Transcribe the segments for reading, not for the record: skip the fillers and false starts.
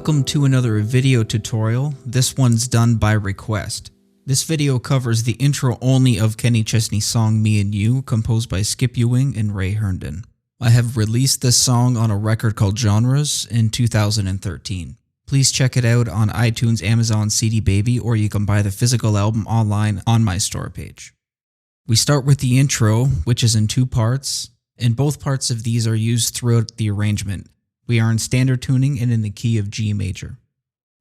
Welcome to another video tutorial. This one's done by request. This video covers the intro only of Kenny Chesney's song Me and You, composed by Ewing and Herndon. I have released this song on a record called Genres in 2013. Please check it out on iTunes, Amazon, CD Baby, or you can buy the physical album online on my store page. We start with the intro, which is in two parts, and both parts of these are used throughout the arrangement. We are in standard tuning and in the key of G major.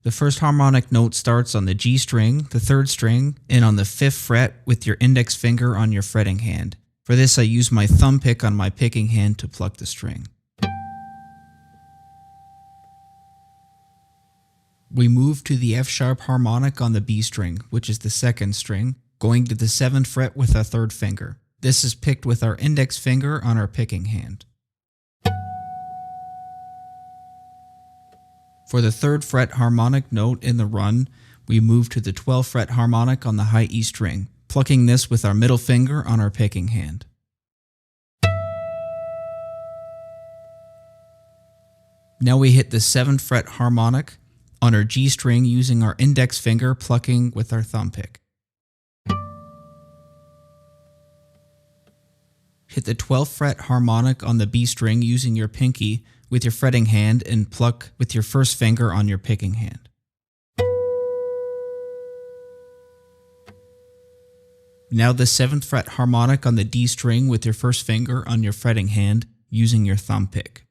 The first harmonic note starts on the G string, the third string, and on the 5th fret with your index finger on your fretting hand. For this, I use my thumb pick on my picking hand to pluck the string. We move to the F sharp harmonic on the B string, which is the 2nd string, going to the 7th fret with our 3rd finger. This is picked with our index finger on our picking hand. For the 3rd fret harmonic note in the run, we move to the 12th fret harmonic on the high E string, plucking this with our middle finger on our picking hand. Now we hit the 7th fret harmonic on our G string using our index finger, plucking with our thumb pick. Hit the 12th fret harmonic on the B string using your pinky with your fretting hand and pluck with your 1st finger on your picking hand. Now the 7th fret harmonic on the D string with your 1st finger on your fretting hand using your thumb pick.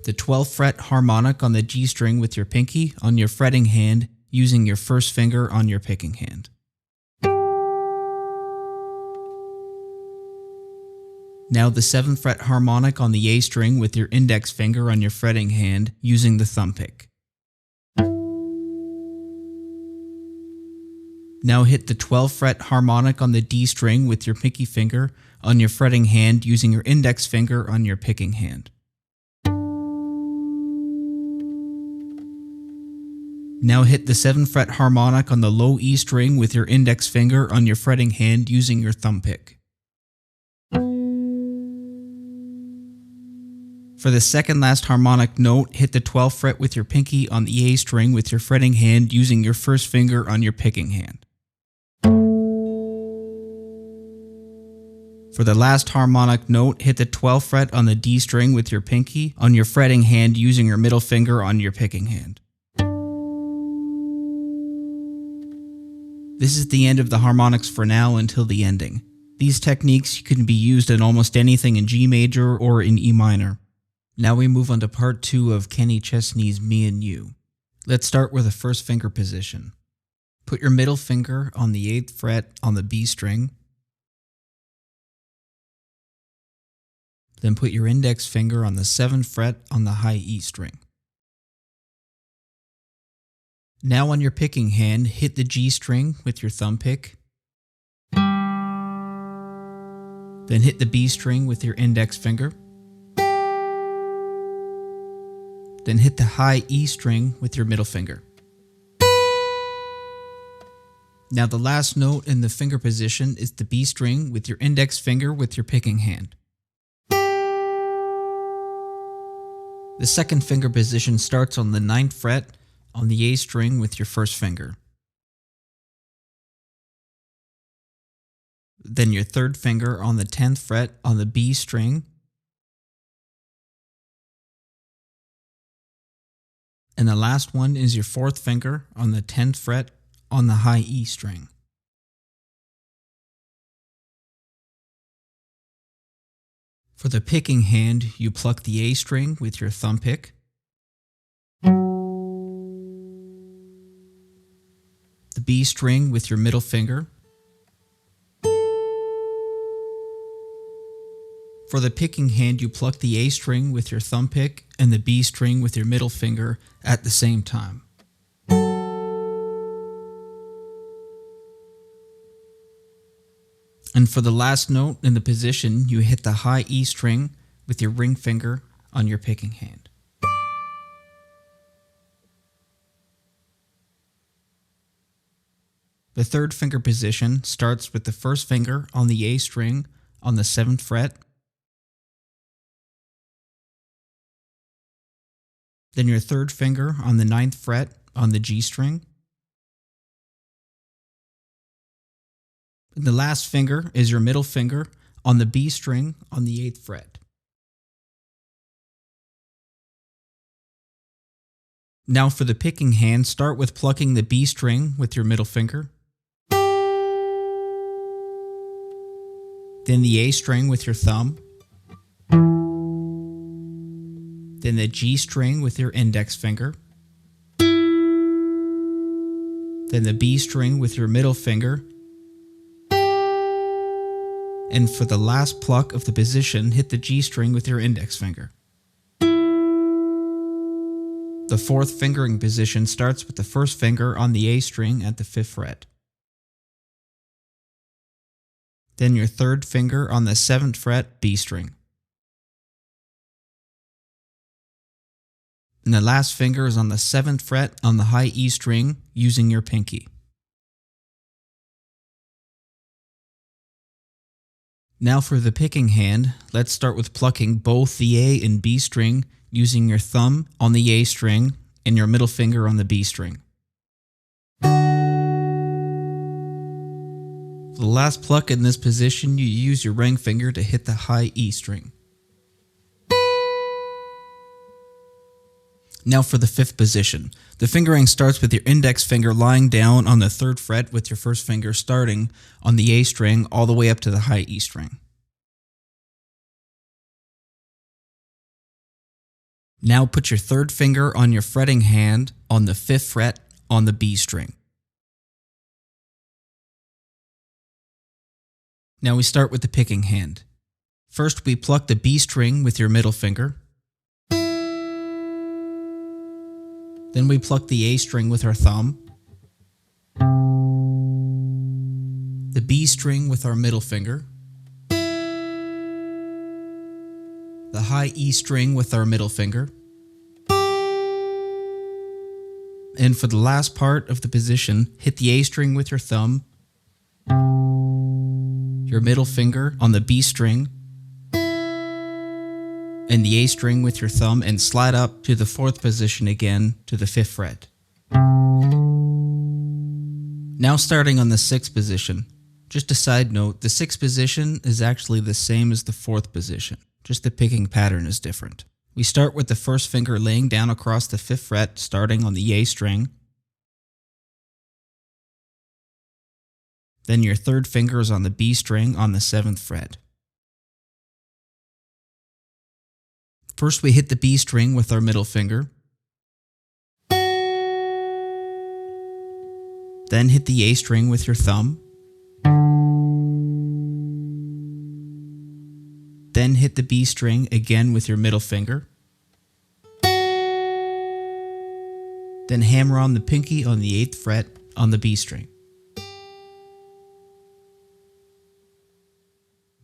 The 12th fret harmonic on the G string with your pinky on your fretting hand using your 1st finger on your picking hand. Now the 7th fret harmonic on the A string with your index finger on your fretting hand using the thumb pick. Now hit the 12th fret harmonic on the D string with your pinky finger on your fretting hand using your index finger on your picking hand. Now hit the 7th fret harmonic on the low E string with your index finger on your fretting hand using your thumb pick. For the second last harmonic note, hit the 12th fret with your pinky on the A string with your fretting hand using your 1st finger on your picking hand. For the last harmonic note, hit the 12th fret on the D string with your pinky on your fretting hand using your middle finger on your picking hand. This is the end of the harmonics for now until the ending. These techniques can be used in almost anything in G major or in E minor. Now we move on to part 2 of Kenny Chesney's Me and You. Let's start with a 1st finger position. Put your middle finger on the 8th fret on the B string. Then put your index finger on the 7th fret on the high E string. Now on your picking hand, hit the G string with your thumb pick. Then hit the B string with your index finger. Then hit the high E string with your middle finger. Now the last note in the finger position is the B string with your index finger with your picking hand. The 2nd finger position starts on the 9th fret on the A string with your 1st finger. Then your 3rd finger on the 10th fret on the B string. And the last one is your 4th finger on the 10th fret on the high E string. For the picking hand, you pluck the A string with your thumb pick. The B string with your middle finger. For the picking hand, you pluck the A string with your thumb pick and the B string with your middle finger at the same time. And for the last note in the position, you hit the high E string with your ring finger on your picking hand. The 3rd finger position starts with the 1st finger on the A string on the 7th fret then your third finger on the 9th fret on the G string. And the last finger is your middle finger on the B string on the 8th fret. Now for the picking hand, start with plucking the B string with your middle finger. Then the A string with your thumb. Then the G string with your index finger. Then the B string with your middle finger. And for the last pluck of the position, hit the G string with your index finger. The fourth fingering position starts with the first finger on the A string at the 5th fret. Then your third finger on the 7th fret B string. And the last finger is on the 7th fret on the high E string using your pinky. Now for the picking hand, let's start with plucking both the A and B string using your thumb on the A string and your middle finger on the B string. For the last pluck in this position, you use your ring finger to hit the high E string. Now for the 5th position. The fingering starts with your index finger lying down on the 3rd fret with your first finger starting on the A string all the way up to the high E string. Now put your 3rd finger on your fretting hand on the 5th fret on the B string. Now we start with the picking hand. First we pluck the B string with your middle finger. Then we pluck the A string with our thumb, the B string with our middle finger, the high E string with our middle finger, and for the last part of the position, hit the A string with your thumb, your middle finger on the B string, and the A string with your thumb, and slide up to the 4th position again to the 5th fret. Now starting on the 6th position. Just a side note, the 6th position is actually the same as the 4th position, just the picking pattern is different. We start with the first finger laying down across the 5th fret starting on the A string. Then your 3rd finger is on the B string on the 7th fret. First we hit the B string with our middle finger. Then hit the A string with your thumb. Then hit the B string again with your middle finger. Then hammer on the pinky on the 8th fret on the B string.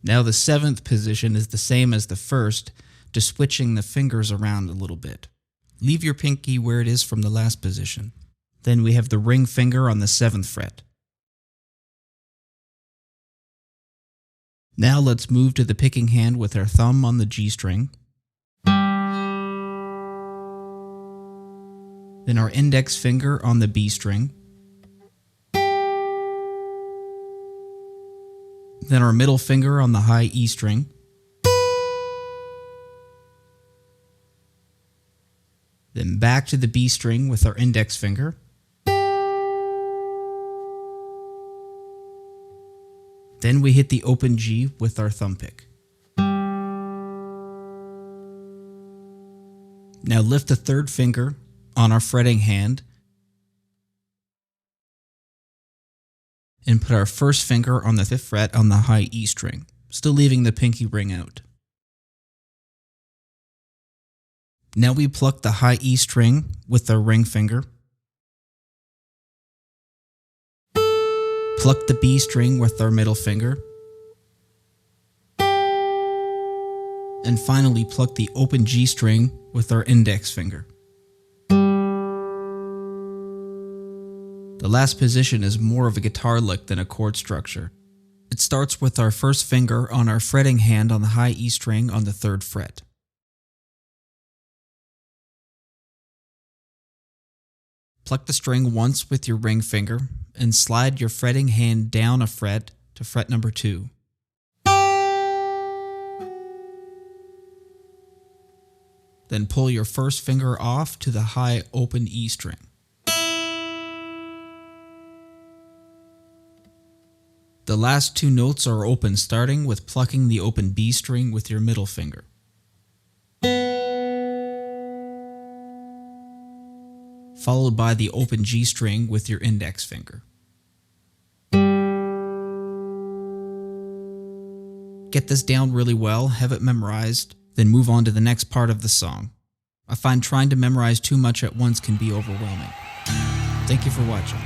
Now the 7th position is the same as the 1st, just switching the fingers around a little bit. Leave your pinky where it is from the last position. Then we have the ring finger on the 7th fret. Now let's move to the picking hand with our thumb on the G string. Then our index finger on the B string. Then our middle finger on the high E string. Then back to the B string with our index finger. Then we hit the open G with our thumb pick. Now lift the 3rd finger on our fretting hand and put our first finger on the 5th fret on the high E string, still leaving the pinky ring out. Now we pluck the high E string with our ring finger. Pluck the B string with our middle finger. And finally pluck the open G string with our index finger. The last position is more of a guitar lick than a chord structure. It starts with our first finger on our fretting hand on the high E string on the 3rd fret. Pluck the string once with your ring finger and slide your fretting hand down a fret to fret number 2. Then pull your first finger off to the high open E string. The last 2 notes are open, starting with plucking the open B string with your middle finger. Followed by the open G string with your index finger. Get this down really well, have it memorized, then move on to the next part of the song. I find trying to memorize too much at once can be overwhelming. Thank you for watching.